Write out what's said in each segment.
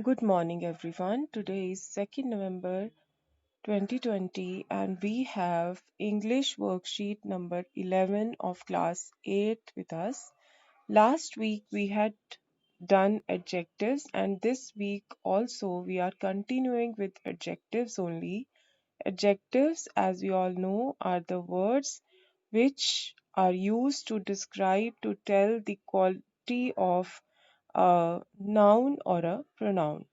Good morning, everyone. Today is 2nd November 2020, and we have English worksheet number 11 of class 8 with us. Last week we had done adjectives, and this week also we are continuing with adjectives only. Adjectives, as we all know, are the words which are used to describe, to tell the quality of a noun or a pronoun.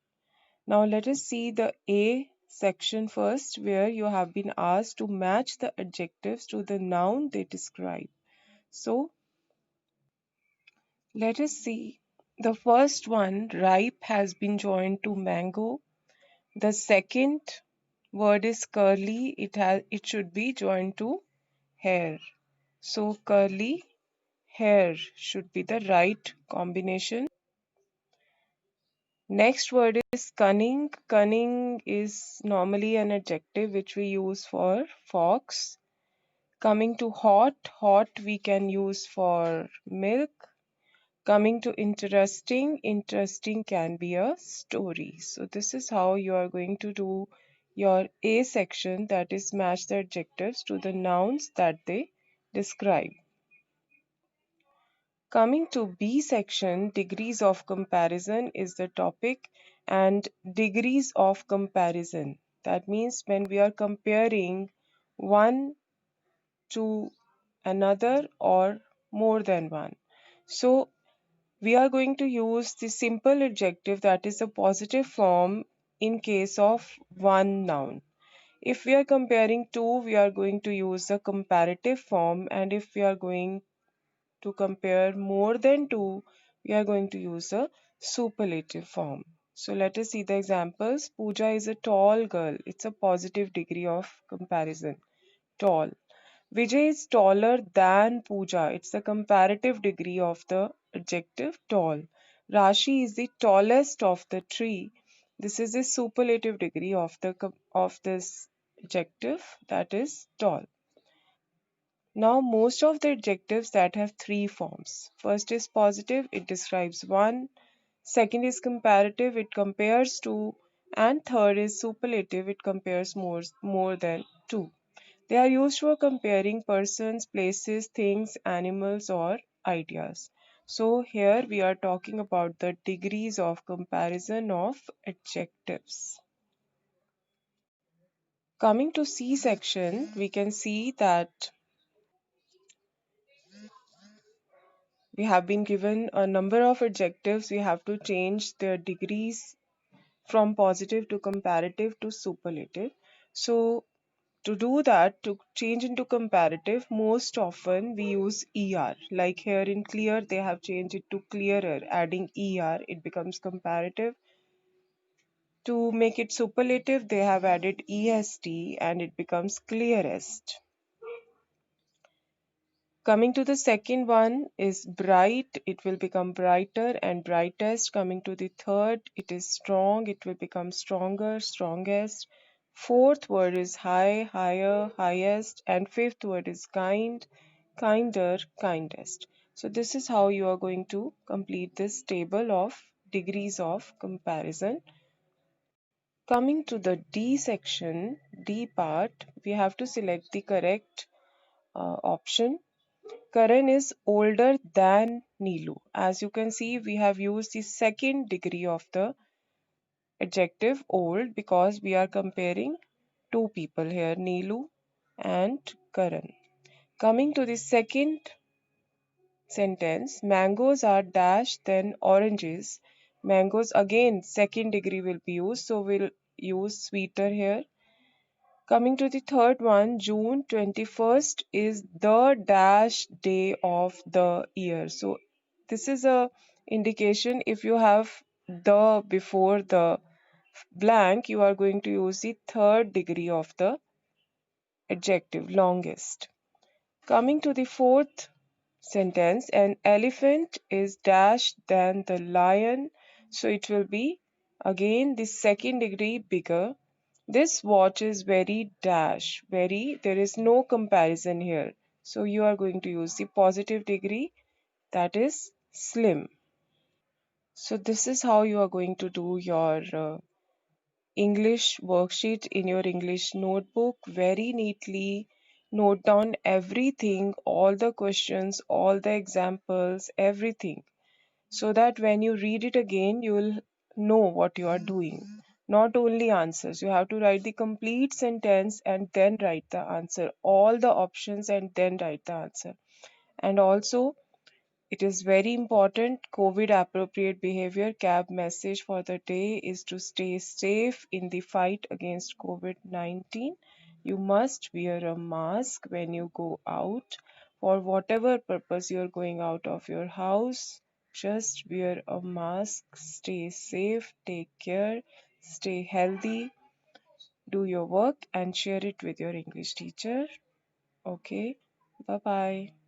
Now let us see the A section first, where you have been asked to match the adjectives to the noun they describe. So let us see. The first one, ripe, has been joined to mango. The second word is curly. It should be joined to hair. So curly hair should be the right combination. Next word is cunning. Cunning is normally an adjective which we use for fox. Coming to hot, hot we can use for milk. Coming to interesting, interesting can be a story. So this is how you are going to do your A section, that is match the adjectives to the nouns that they describe. Coming to B section, degrees of comparison is the topic, and degrees of comparison. That means when we are comparing one to another or more than one. So we are going to use the simple adjective, that is a positive form, in case of one noun. If we are comparing two, we are going to use the comparative form, and if we are going to compare more than two, we are going to use a superlative form. So let us see the examples. Pooja is a tall girl. It's a positive degree of comparison. Tall. Vijay is taller than Pooja. It's the comparative degree of the adjective tall. Rashi is the tallest of the tree. This is the superlative degree of this adjective, that is tall. Now, most of the adjectives that have three forms. First is positive, it describes one. Second is comparative, it compares two. And third is superlative, it compares more than two. They are used for comparing persons, places, things, animals, or ideas. So, here we are talking about the degrees of comparison of adjectives. Coming to C section, we can see that we have been given a number of adjectives. We have to change their degrees from positive to comparative to superlative. So, to do that, to change into comparative, most often we use er. Like here in clear, they have changed it to clearer. Adding er, it becomes comparative. To make it superlative, they have added est and it becomes clearest. Coming to the second one is bright, it will become brighter, and brightest. Coming to the third, it is strong, it will become stronger, strongest. Fourth word is high, higher, highest, and fifth word is kind, kinder, kindest. So this is how you are going to complete this table of degrees of comparison. Coming to the D section, D part, we have to select the correct option. Karan is older than Neelu. As you can see, we have used the second degree of the adjective old because we are comparing two people here, Neelu and Karan. Coming to the second sentence, mangoes are dash than oranges. Mangoes, again second degree will be used, so we'll use sweeter here. Coming to the third one, June 21st is the dash day of the year. So this is a indication. If you have the before the blank, you are going to use the third degree of the adjective, longest. Coming to the fourth sentence, an elephant is dash than the lion. So it will be again the second degree bigger. This watch is very dash, very, there is no comparison here. So you are going to use the positive degree, that is slim. So this is how you are going to do your English worksheet in your English notebook very neatly. Note down everything, all the questions, all the examples, everything, so that when you read it again, you will know what you are doing. Not only answers, you have to write the complete sentence and then write the answer, all the options, and then write the answer. And also, it is very important, COVID appropriate behavior CAB message for the day is to stay safe in the fight against COVID-19. You must wear a mask when you go out for whatever purpose you're going out of your house. Just wear a mask, stay safe, take care, stay healthy, do your work and share it with your English teacher. Okay, bye bye.